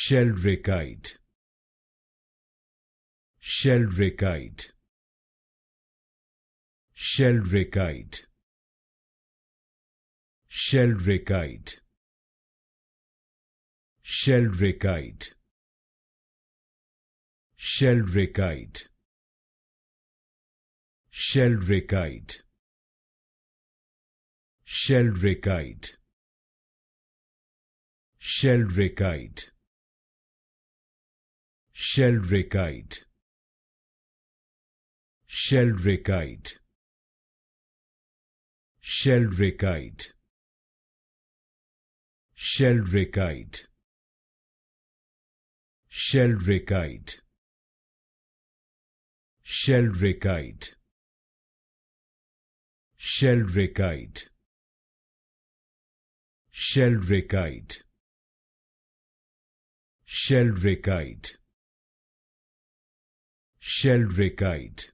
Sheldrickite, Sheldrickite, Sheldrickite, Sheldrickite, Sheldrickite, Sheldrickite, Sheldrickite, Sheldrickite, Sheldrickite, Sheldrickite, Sheldrickite, Sheldrickite, Sheldrickite, Sheldrickite, Sheldrickite, Sheldrickite, Sheldrickite, Sheldrickite, Sheldrickite,